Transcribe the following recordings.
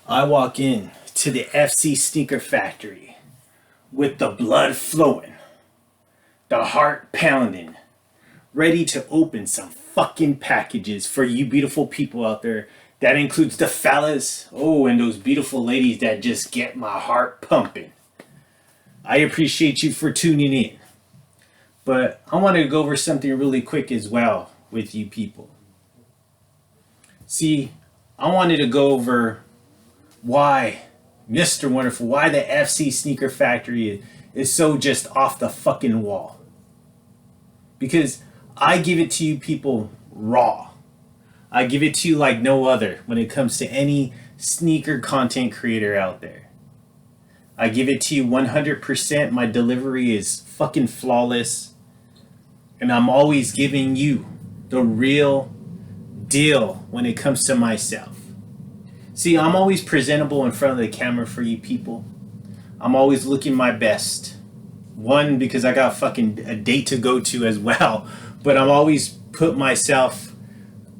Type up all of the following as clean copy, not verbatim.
I walk in to the FC Sneaker Factory with the blood flowing, the heart pounding, ready to open some fucking packages for you beautiful people out there. That includes the fellas, and those beautiful ladies that just get my heart pumping. I appreciate you for tuning in. But I wanted to go over something really quick as well with you people. See, I wanted to go over why Mr. Wonderful, why the FC Sneaker Factory is so just off the fucking wall. Because I give it to you people raw. I give it to you like no other when it comes to any sneaker content creator out there. I give it to you 100%. My delivery is fucking flawless. And I'm always giving you the real deal when it comes to myself. See, I'm always presentable in front of the camera for you people. I'm always looking my best. One, because I got fucking a date to go to as well. But I'm always put myself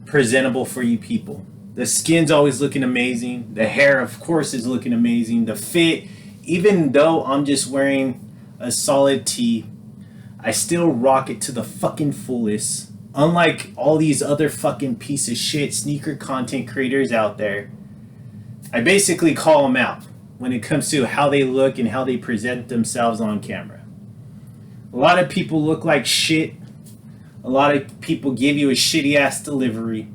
presentable for you people. The skin's always looking amazing. The hair, of course, is looking amazing. The fit, even though I'm just wearing a solid tee, I still rock it to the fucking fullest. Unlike all these other fucking piece of shit sneaker content creators out there, I basically call them out when it comes to how they look and how they present themselves on camera. A lot of people look like shit. A lot of people give you a shitty ass delivery.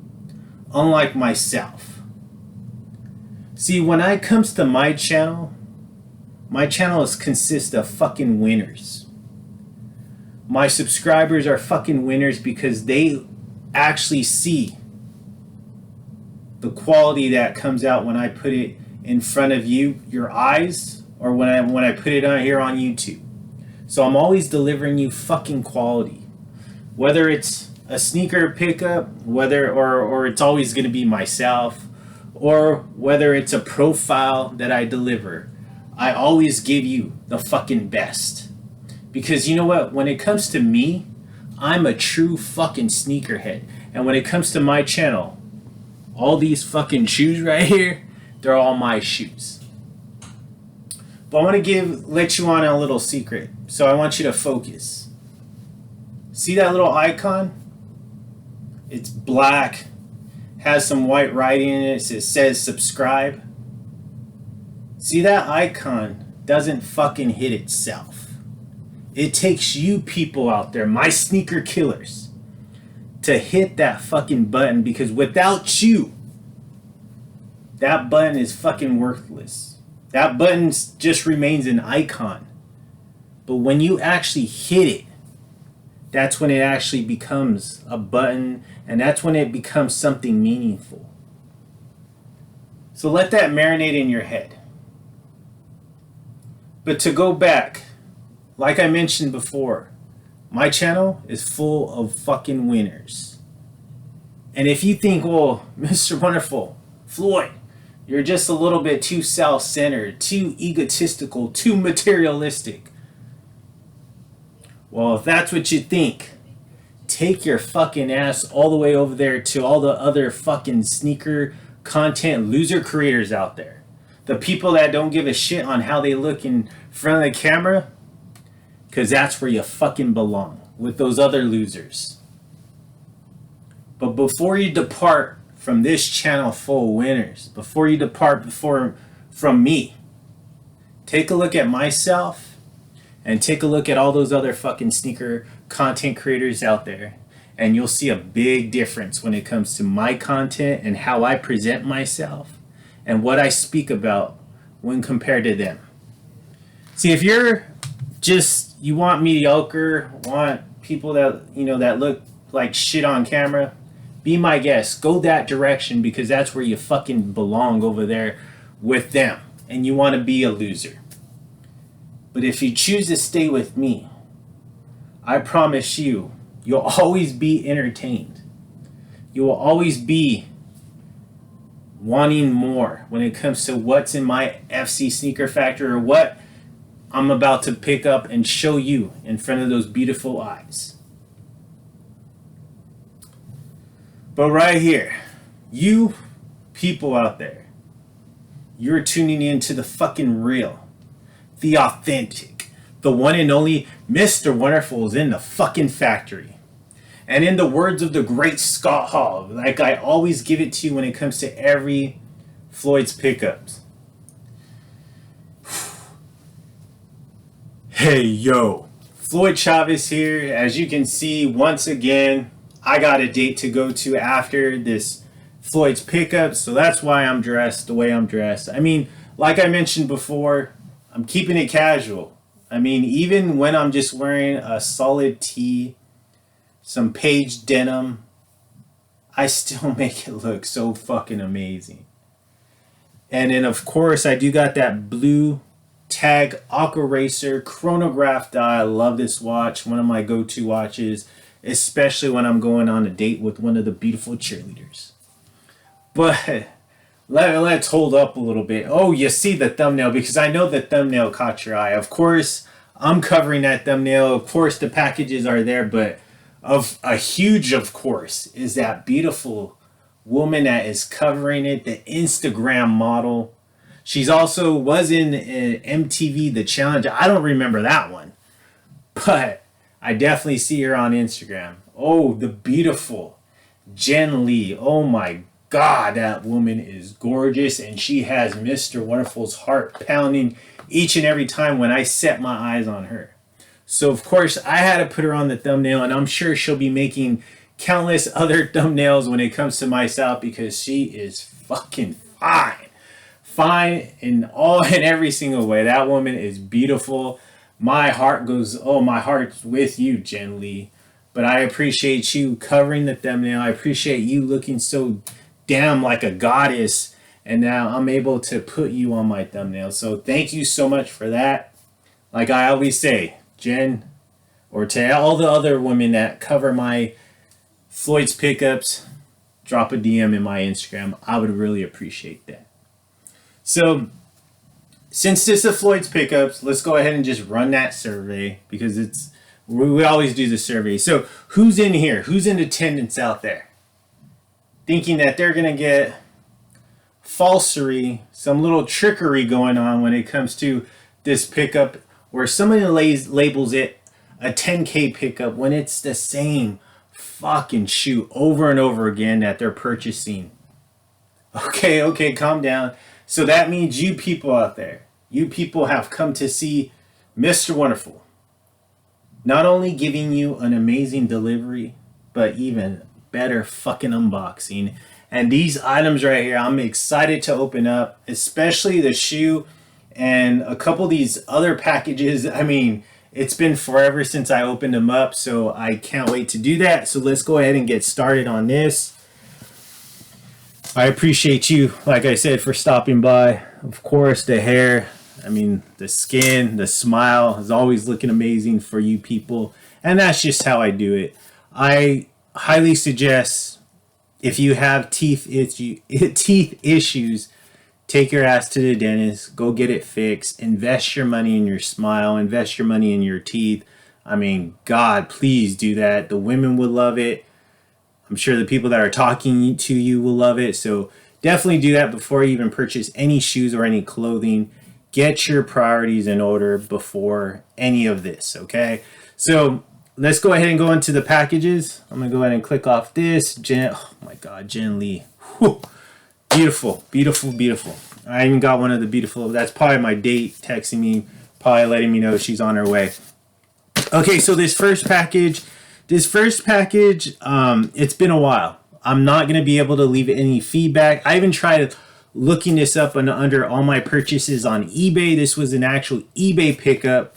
Unlike myself. See, when it comes to my channel consists of fucking winners. My subscribers are fucking winners because they actually see the quality that comes out when I put it in front of you, your eyes, or when I put it on here on YouTube. So I'm always delivering you fucking quality. Whether it's a sneaker pickup, or it's always going to be myself, or whether it's a profile that I deliver, I always give you the fucking best. Because you know what? When it comes to me, I'm a true fucking sneakerhead. And when it comes to my channel, all these fucking shoes right here, they're all my shoes. But I want to let you on a little secret. So I want you to focus. See that little icon? It's black, has some white writing in it. It says subscribe. See that icon doesn't fucking hit itself. It takes you people out there, my sneaker killers, to hit that fucking button, because without you, that button is fucking worthless. That button just remains an icon. But when you actually hit it, that's when it actually becomes a button, and that's when it becomes something meaningful. So let that marinate in your head. But to go back, like I mentioned before, my channel is full of fucking winners. And if you think, well, Mr. Wonderful, Floyd, you're just a little bit too self-centered, too egotistical, too materialistic. Well, if that's what you think, take your fucking ass all the way over there to all the other fucking sneaker content loser creators out there. The people that don't give a shit on how they look in front of the camera, because that's where you fucking belong, with those other losers. But before you depart from this channel full of winners, before you depart from me, take a look at myself and take a look at all those other fucking sneaker content creators out there, and you'll see a big difference when it comes to my content and how I present myself and what I speak about when compared to them. See, if you want mediocre, want people that, that look like shit on camera, be my guest. Go that direction, because that's where you fucking belong, over there with them. And you want to be a loser. But if you choose to stay with me, I promise you'll always be entertained. You will always be wanting more when it comes to what's in my FC Sneaker Factory, or what I'm about to pick up and show you in front of those beautiful eyes. But right here, you people out there, You're tuning into the fucking real, the authentic, the one and only Mr. Wonderful is in the fucking factory. And in the words of the great Scott Hall, like I always give it to you when it comes to every Floyd's pickups. Hey yo, Floyd Chavez here. As you can see, once again, I got a date to go to after this Floyd's pickup, so that's why I'm dressed the way I'm dressed. I mean, like I mentioned before, I'm keeping it casual. I mean, even when I'm just wearing a solid tee, some page denim, I still make it look so fucking amazing. And then of course I do got that blue tag Aqua Racer chronograph dial. I love this watch, one of my go-to watches, especially when I'm going on a date with one of the beautiful cheerleaders. But let's hold up a little bit. Oh, you see the thumbnail, because I know the thumbnail caught your eye. Of course, I'm covering that thumbnail. Of course, the packages are there, but of course, is that beautiful woman that is covering it, the Instagram model. She's also was in MTV The Challenge. I don't remember that one, but I definitely see her on Instagram. Oh, the beautiful Jen Lee. Oh my God, that woman is gorgeous, and she has Mr. Wonderful's heart pounding each and every time when I set my eyes on her. So of course I had to put her on the thumbnail, and I'm sure she'll be making countless other thumbnails when it comes to my style, because she is fucking fine in all and every single way. That woman is beautiful. My heart's with you, Jen Lee. But I appreciate you covering the thumbnail. I appreciate you looking so damn like a goddess, and now I'm able to put you on my thumbnail. So thank you so much for that. Like I always say, Jen, or to all the other women that cover my Floyd's pickups, drop a DM in my Instagram. I would really appreciate that. So since this is Floyd's pickups, let's go ahead and just run that survey, because we always do the survey. So who's in here? Who's in attendance out there, thinking that they're going to get falsery, some little trickery going on when it comes to this pickup, where somebody labels it a 10K pickup when it's the same fucking shoe over and over again that they're purchasing? Okay, calm down. So that means you people out there, you people have come to see Mr. Wonderful not only giving you an amazing delivery, but even better fucking unboxing. And these items right here, I'm excited to open up, especially the shoe and a couple of these other packages. I mean, it's been forever since I opened them up, so I can't wait to do that. So let's go ahead and get started on this. I appreciate you, like I said, for stopping by. Of course, the hair, I mean, the skin, the smile is always looking amazing for you people. And that's just how I do it. I highly suggest, if you have teeth issues, take your ass to the dentist, go get it fixed, invest your money in your smile, invest your money in your teeth. I mean, God, please do that. The women would love it. I'm sure the people that are talking to you will love it. So definitely do that before you even purchase any shoes or any clothing. Get your priorities in order before any of this, okay? So let's go ahead and go into the packages. I'm going to go ahead and click off this. Oh my God, Jen Lee. Whew. Beautiful, beautiful, beautiful. I even got one of the beautiful. That's probably my date texting me, probably letting me know she's on her way. Okay, so this first package, it's been a while. I'm not going to be able to leave any feedback. I even tried looking this up under all my purchases on eBay. This was an actual eBay pickup,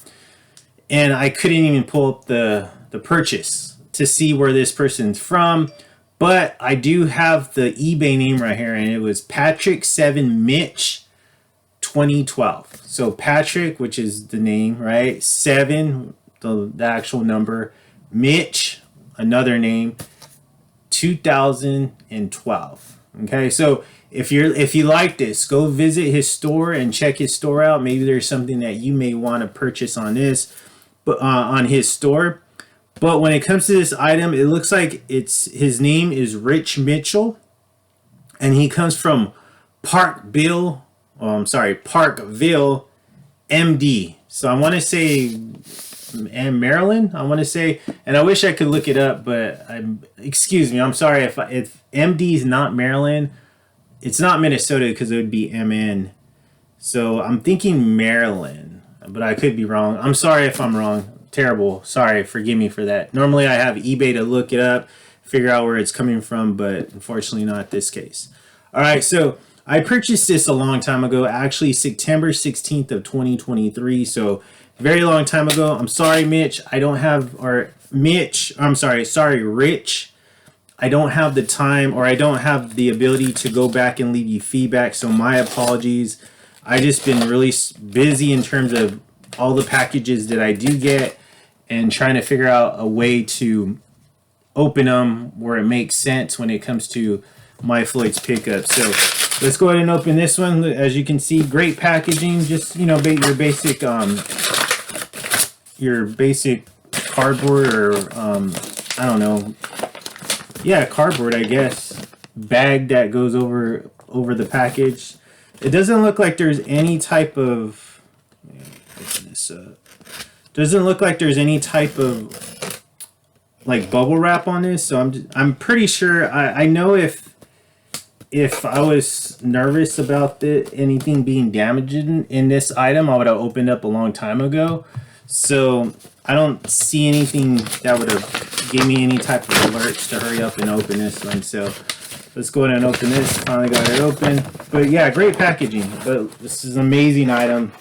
and I couldn't even pull up the purchase to see where this person's from. But I do have the eBay name right here, and it was Patrick7 Mitch 2012. So Patrick, which is the name, right? 7, the actual number. Mitch, another name, 2012. Okay, so if you like this, go visit his store and check his store out. Maybe there's something that you may want to purchase on this, but on his store. But when it comes to this item, it looks like his name is Rich Mitchell, and he comes from Parkville, I'm sorry, Parkville, MD. So I want to say Maryland. I want to say, and I wish I could look it up, but excuse me. I'm sorry if MD is not Maryland. It's not Minnesota because it would be MN. So I'm thinking Maryland, but I could be wrong. I'm sorry if I'm wrong. Terrible. Sorry. Forgive me for that. Normally I have eBay to look it up, figure out where it's coming from, but unfortunately not this case. All right. So I purchased this a long time ago, actually September 16th of 2023. So very long time ago. I'm sorry, Mitch. I don't have, or Mitch, I'm sorry, Rich. I don't have the time, or I don't have the ability to go back and leave you feedback. So my apologies. I just been really busy in terms of all the packages that I do get and trying to figure out a way to open them where it makes sense when it comes to my Floyd's pickup. So let's go ahead and open this one. As you can see, great packaging. Just, you know, your basic cardboard, or I don't know. Yeah, cardboard, I guess. Bag that goes over the package. It doesn't look like there's any type of. Open this up. Doesn't look like there's any type of like bubble wrap on this. So I'm pretty sure. I know if I was nervous about anything being damaged in this item, I would have opened up a long time ago. So I don't see anything that would have gave me any type of alerts to hurry up and open this one. So let's go ahead and open this. Finally got it open. But yeah, great packaging. But this is an amazing item.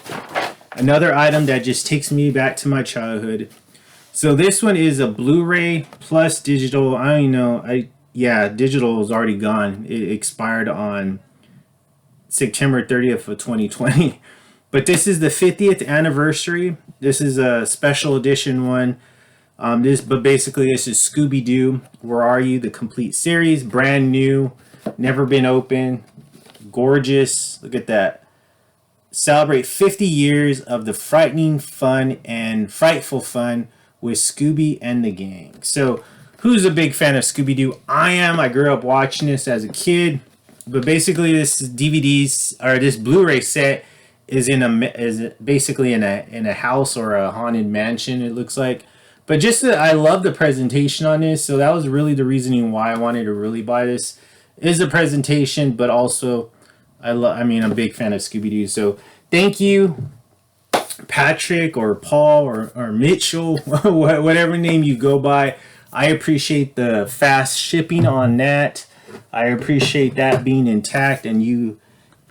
Another item that just takes me back to my childhood. So this one is a Blu-ray plus digital. I don't even know. Yeah, digital is already gone. It expired on September 30th of 2020. But this is the 50th anniversary. This is a special edition one. But basically this is Scooby-Doo, Where Are You? The complete series, brand new, never been opened, gorgeous. Look at that. Celebrate 50 years of the frightening fun and frightful fun with Scooby and the gang. So, who's a big fan of Scooby-Doo? I am. I grew up watching this as a kid. But basically, this DVDs or this Blu-ray set is basically in a house or a haunted mansion. It looks like. But I love the presentation on this, so that was really the reasoning why I wanted to really buy this. Is the presentation, but also I'm a big fan of Scooby-Doo. So thank you, Patrick or Paul or Mitchell, whatever name you go by. I appreciate the fast shipping on that. I appreciate that being intact and you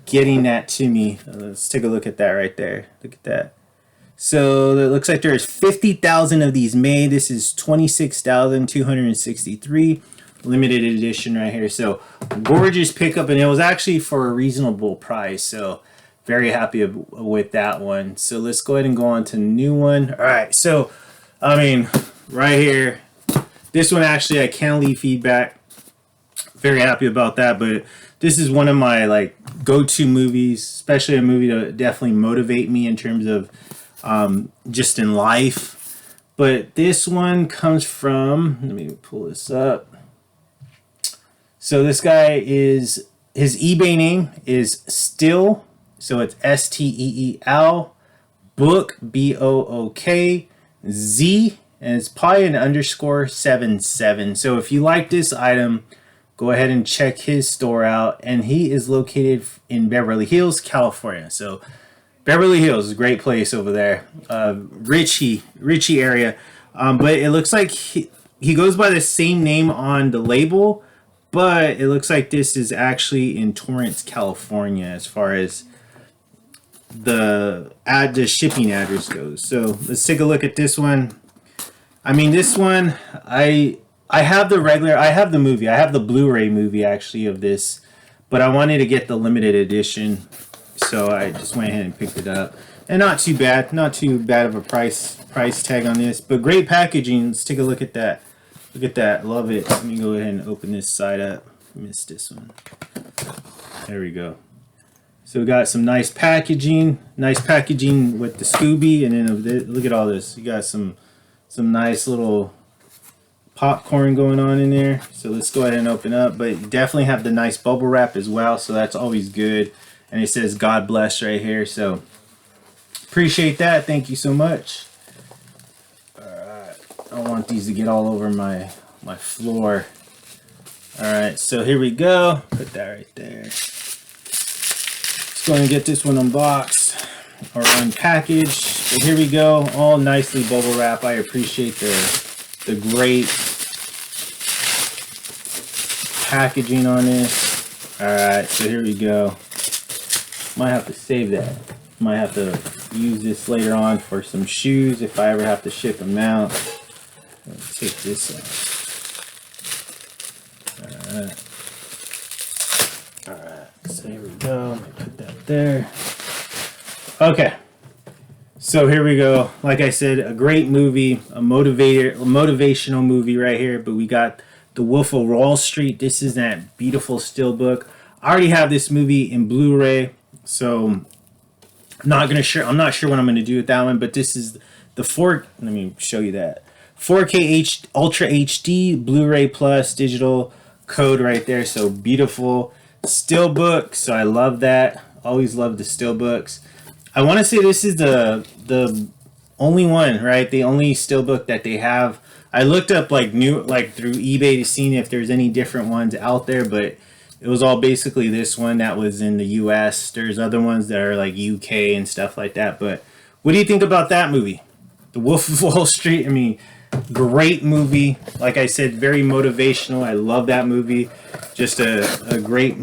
getting that to me. Let's take a look at that right there. Look at that. So it looks like there's 50,000 of these made. This is 26,263 limited edition right here. So gorgeous pickup, and it was actually for a reasonable price. So very happy with that one. So let's go ahead and go on to the new one. All right. So right here, this one actually I can leave feedback. Very happy about that, but this is one of my go-to movies, especially a movie to definitely motivate me in terms of just in life. But this one comes from, let me pull this up. So this guy his eBay name is Still, so it's STEEL, Book, BOOK, Z, and it's probably an _77. So if you like this item, go ahead and check his store out. And he is located in Beverly Hills, California. So Beverly Hills is a great place over there. Richie area. But it looks like he goes by the same name on the label, but it looks like this is actually in Torrance, California as far as the shipping address goes. So let's take a look at this one. This one, I have the movie. I have the Blu-ray movie actually of this, but I wanted to get the limited edition. So I just went ahead and picked it up. And not too bad of a price tag on this, but great packaging. Let's take a look at that. Look at that, love it. Let me go ahead and open this side up. Missed this one. There we go. So we got some nice packaging with the Scooby, and then look at all this. You got some nice little popcorn going on in there. So let's go ahead and open up, but you definitely have the nice bubble wrap as well, so that's always good. and it says God bless right here. So appreciate that. Thank you so much. Alright, I don't want these to get all over my floor. Alright, so here we go. Put that right there. Let's go and get this one unboxed or unpackaged. But here we go, all nicely bubble wrap. I appreciate the great packaging on this. Alright, so here we go. Might have to save that. Might have to use this later on for some shoes if I ever have to ship them out. Let's take this out. Alright, so here we go. Put that there. Okay, so here we go. Like I said, a great movie, a motivational movie right here. But we got The Wolf of Wall Street. This is that beautiful steelbook. I already have this movie in Blu-ray, so I'm not sure what I'm gonna do with that one. But this is the let me show you that 4K Ultra HD Blu-ray Plus digital code right there. So beautiful steelbook. So I love that. Always love the steelbooks. I want to say this is the only one, right? The only steelbook that they have. I looked up like through eBay to see if there's any different ones out there, but it was all basically this one that was in the US. There's other ones that are like UK and stuff like that. But what do you think about that movie? The Wolf of Wall Street. I mean, great movie. Like I said, very motivational. I love that movie. Just a great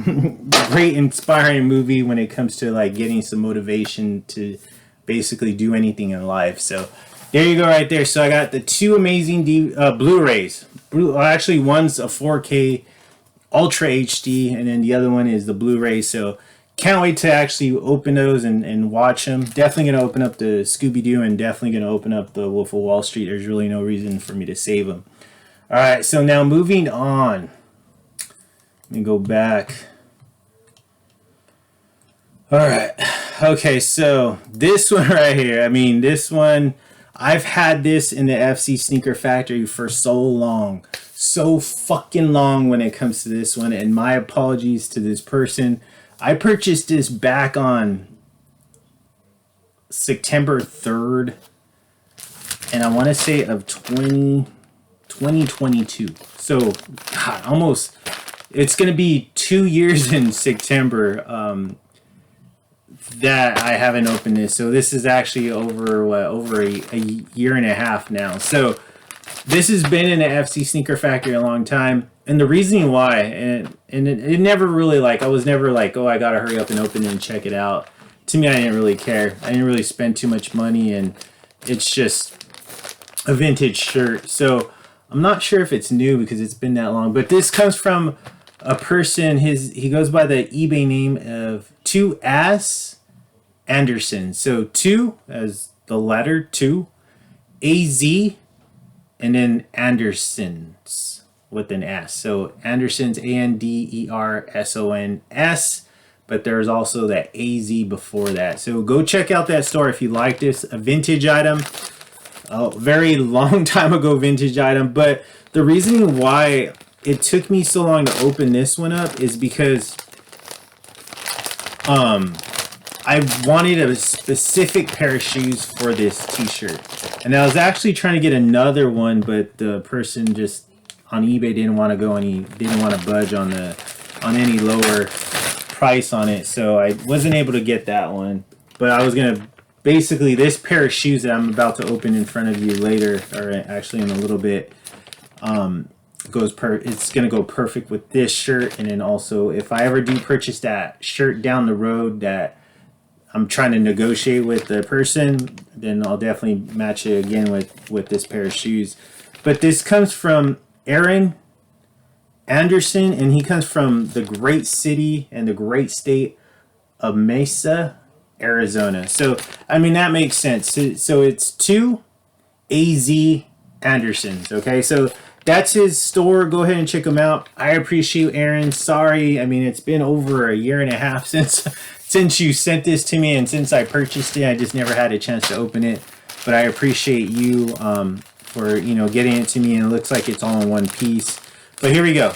great inspiring movie when it comes to like getting some motivation to basically do anything in life. So there you go right there. So I got the two amazing Blu-rays. Actually, one's a 4K Ultra HD, and then the other one is the Blu-ray. So can't wait to actually open those and watch them. Definitely going to open up the Scooby-Doo and definitely going to open up the Wolf of Wall Street. There's really no reason for me to save them. All right, so now moving on. Let me go back. All right. Okay, so this one right here. I mean, this one, I've had this in the FC Sneaker Factory for so long. So fucking long when it comes to this one. And my apologies to this person. I purchased this back on September 3rd. And I want to say of 2022. So, God, almost... It's going to be 2 years in September that I haven't opened this. So this is actually over a year and a half now. So this has been in the FC Sneaker Factory a long time. And the reason why, and it never really I was never like, oh, I got to hurry up and open it and check it out. To me, I didn't really care. I didn't really spend too much money, and it's just a vintage shirt. So I'm not sure if it's new because it's been that long. But this comes from a person, he goes by the eBay name of 2AS Anderson. So 2 as the letter 2, AZ, and then Andersons with an S. So Andersons, ANDERSONS, but there's also that AZ before that. So go check out that store if you like this. A vintage item, a very long time ago vintage item. But the reason why it took me so long to open this one up is because I wanted a specific pair of shoes for this t-shirt. And I was actually trying to get another one, but the person just on eBay didn't want to budge on any lower price on it. So I wasn't able to get that one. But I was going to basically, this pair of shoes that I'm about to open in front of you later, or actually in a little bit, it's gonna go perfect with this shirt. And then also, if I ever do purchase that shirt down the road that I'm trying to negotiate with the person, then I'll definitely match it again with this pair of shoes. But this comes from Aaron Anderson, and he comes from the great city and the great state of Mesa, Arizona. So I mean, that makes sense. So it's 2 AZ Andersons. Okay, so that's his store. Go ahead and check him out. I appreciate Aaron. Sorry, I mean, it's been over a year and a half since you sent this to me, and since I purchased it, I just never had a chance to open it. But I appreciate you for getting it to me, and it looks like it's all in one piece. But here we go.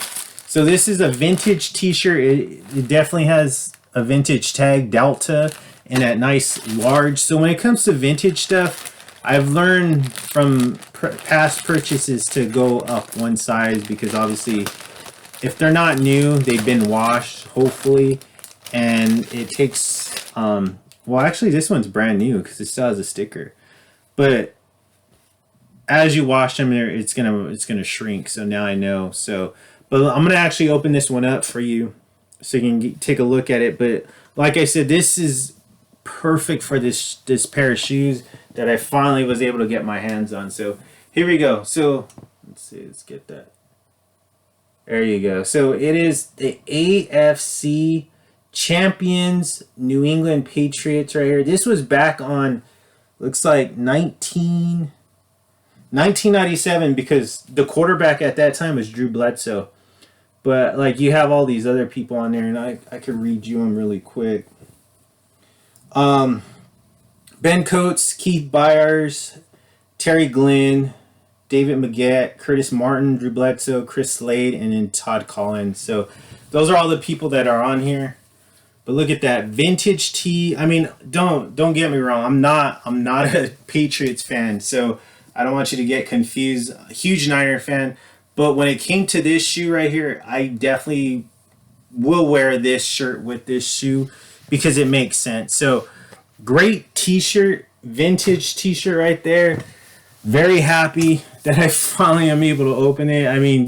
So this is a vintage t-shirt. It definitely has a vintage tag, Delta, and that nice large. So when it comes to vintage stuff, I've learned from past purchases to go up one size, because obviously if they're not new, they've been washed, hopefully, and it takes, well, actually this one's brand new because it still has a sticker, but as you wash them, it's gonna shrink. So now I know. So, but I'm gonna actually open this one up for you so you can take a look at it. But like I said, this is perfect for this pair of shoes that I finally was able to get my hands on. So here we go. So let's see, let's get that. There you go. So it is the AFC Champions New England Patriots right here. This was back on, looks like 1997, because the quarterback at that time was Drew Bledsoe. But like, you have all these other people on there, and I could read you them really quick. Ben Coates, Keith Byers, Terry Glenn, David Maggette, Curtis Martin, Drew Bledsoe, Chris Slade, and then Todd Collins. So those are all the people that are on here. But look at that vintage tee. I mean, don't get me wrong. I'm not a Patriots fan, so I don't want you to get confused. A huge Niner fan. But when it came to this shoe right here, I definitely will wear this shirt with this shoe because it makes sense. So great t-shirt, vintage t-shirt right there. Very happy that I finally am able to open it. I mean,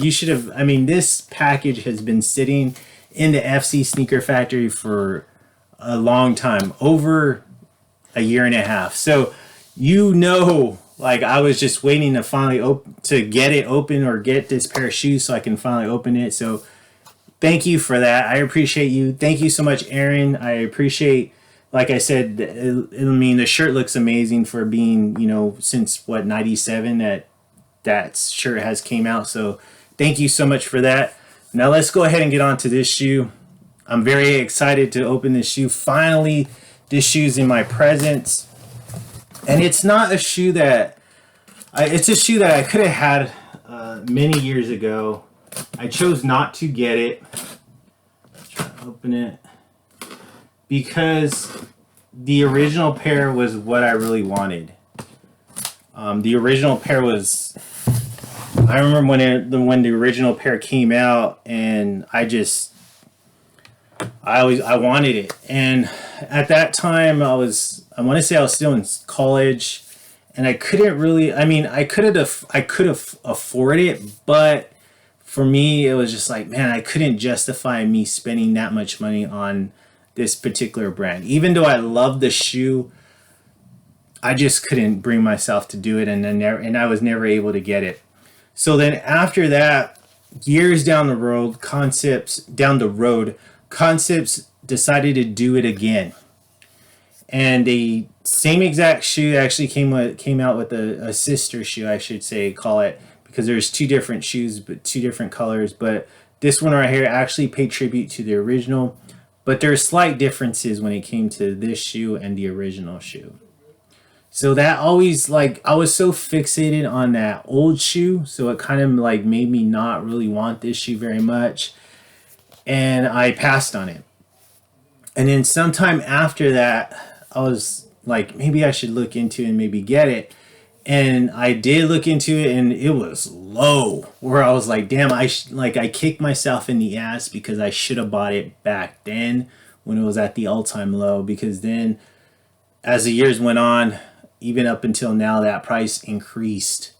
this package has been sitting in the FC Sneaker Factory for a long time, over a year and a half. So, like, I was just waiting to finally to get it open, or get this pair of shoes so I can finally open it. So thank you for that. I appreciate you. Thank you so much, Aaron. I appreciate, like I said, the shirt looks amazing for being, since what, 97 that shirt has came out. So thank you so much for that. Now let's go ahead and get on to this shoe. I'm very excited to open this shoe. Finally, this shoe's in my presence. And it's not a shoe that, it's a shoe that I could have had many years ago. I chose not to get it. Try to open it. Because the original pair was what I really wanted. The original pair was, I remember when the original pair came out, and I wanted it. And at that time I want to say I was still in college, and I couldn't really, I could have afforded it, but for me it was just like, man, I couldn't justify me spending that much money on this particular brand. Even though I love the shoe, I just couldn't bring myself to do it, and I was never able to get it. So then after that, years down the road, Concepts decided to do it again. And the same exact shoe actually came out with a sister shoe, I should say, call it, because there's two different shoes, but two different colors. But this one right here actually paid tribute to the original. But there are slight differences when it came to this shoe and the original shoe. So that always, like, I was so fixated on that old shoe, so it kind of like made me not really want this shoe very much, and I passed on it. And then sometime after that, I was like, maybe I should look into it and maybe get it. And I did look into it, and it was low, where I was like, damn, I kicked myself in the ass, because I should have bought it back then when it was at the all-time low, because then as the years went on, even up until now, that price increased.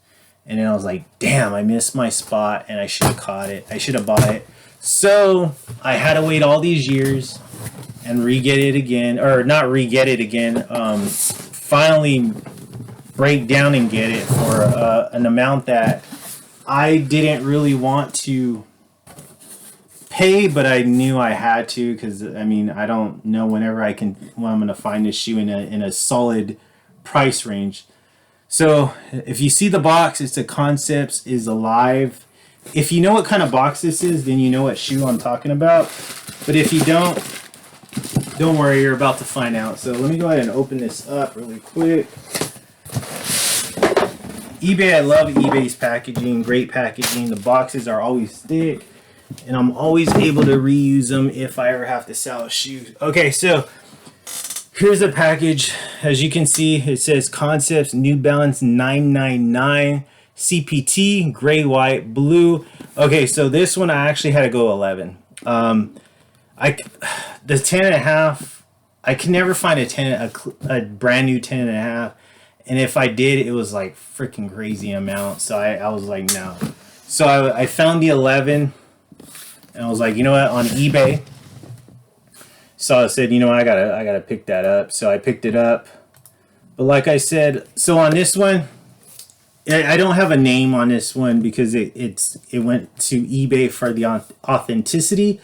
And then I was like, damn, I missed my spot, and I should have caught it. I should have bought it. So I had to wait all these years and re-get it again, or not re-get it again, finally break down and get it for an amount that I didn't really want to pay, but I knew I had to, because I don't know when I'm going to find this shoe in a solid price range. So if you see the box, it's a Concepts is Alive. If you know what kind of box this is, then you know what shoe I'm talking about. But if you don't worry, you're about to find out. So let me go ahead and open this up really quick. eBay, I love eBay's packaging, great packaging. The boxes are always thick. and I'm always able to reuse them if I ever have to sell a shoe. Okay, so here's the package. As you can see, it says Concepts New Balance 999 CPT, gray, white, blue. Okay, so this one I actually had to go 11. The 10 and a half, I can never find a brand new 10 and a half. And if I did, it was like freaking crazy amount. So I was like, no. So I found the 11, and I was like, you know what, on eBay. So I said, you know what, I gotta pick that up. So I picked it up. But like I said, so on this one, I don't have a name on this one because it went to eBay for the authenticity.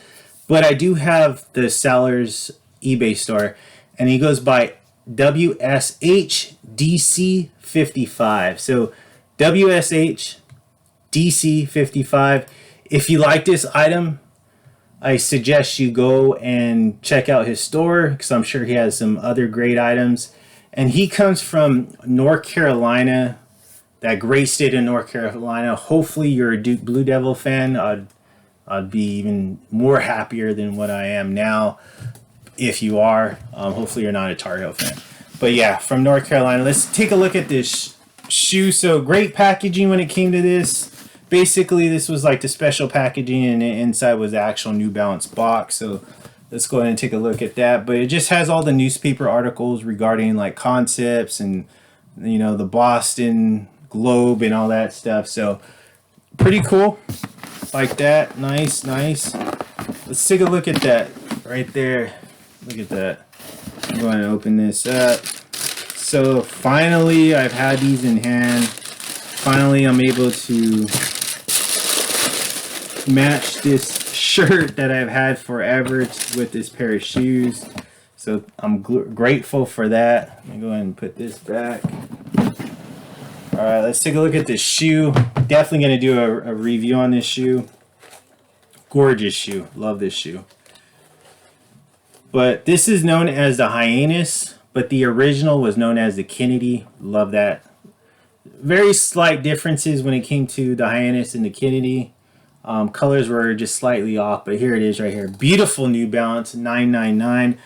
But I do have the seller's eBay store, and he goes by WSH DC55. So WSH DC55. If you like this item, I suggest you go and check out his store, because I'm sure he has some other great items. And he comes from North Carolina, that great state of North Carolina. Hopefully you're a Duke Blue Devil fan. I'd be even more happier than what I am now if you are. Hopefully you're not a Tar Heel fan. But yeah, from North Carolina. Let's take a look at this shoe. So great packaging when it came to this. Basically, this was like the special packaging, and the inside was the actual New Balance box. So let's go ahead and take a look at that. But it just has all the newspaper articles regarding like Concepts and, you know, the Boston Globe and all that stuff. So pretty cool. Like that. Nice, nice. Let's take a look at that right there. Look at that. I'm going to open this up. So finally, I've had these in hand. Finally, I'm able to match this shirt that I've had forever with this pair of shoes. So I'm grateful for that. Let me go ahead and put this back. All right, let's take a look at this shoe. Definitely going to do a review on this shoe. Gorgeous shoe. Love this shoe. But this is known as the Hyannis, but the original was known as the Kennedy. Love that. Very slight differences when it came to the Hyannis and the Kennedy. Colors were just slightly off, but here it is right here. Beautiful New Balance 999.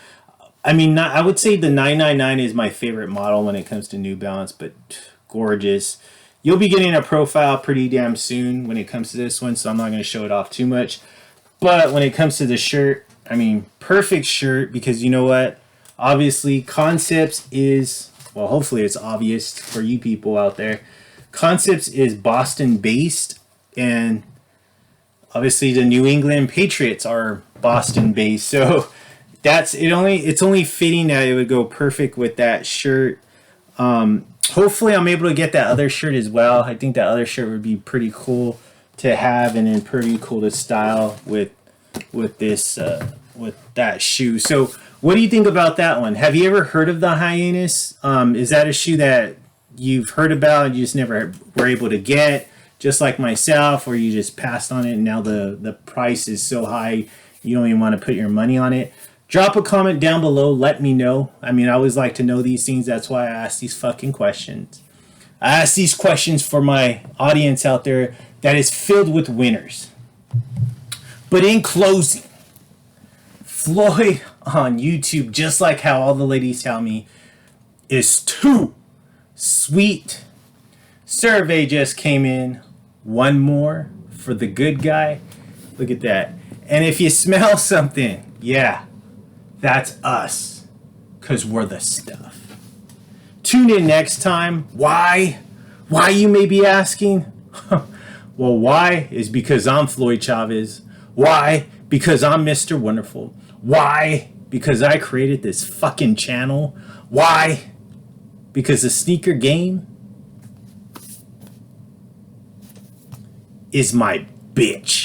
I mean, I would say the 999 is my favorite model when it comes to New Balance, but gorgeous. You'll be getting a profile pretty damn soon when it comes to this one, so I'm not going to show it off too much. But when it comes to the shirt, I mean, perfect shirt, because you know what? Obviously, Concepts is, well, hopefully it's obvious for you people out there. Concepts is Boston based, and obviously the New England Patriots are Boston based. So that's it. It's only fitting that it would go perfect with that shirt. Hopefully I'm able to get that other shirt as well. I think that other shirt would be pretty cool to have, and then pretty cool to style with this with that shoe. So what do you think about that one? Have you ever heard of the Hyannis? Is that a shoe that you've heard about and you just never were able to get, just like myself, or you just passed on it and now the price is so high you don't even want to put your money on it? Drop a comment down below. Let me know. I mean, I always like to know these things. That's why I ask these fucking questions. I ask these questions for my audience out there that is filled with winners. But in closing, Floyd on YouTube, just like how all the ladies tell me, is too sweet. Survey just came in. One more for the good guy. Look at that. And if you smell something, yeah, that's us, because we're the stuff. Tune in next time. Why? Why, you may be asking? Well, why is because I'm Floyd Chavez. Why? Because I'm Mr. Wonderful. Why? Because I created this fucking channel. Why? Because the sneaker game is my bitch.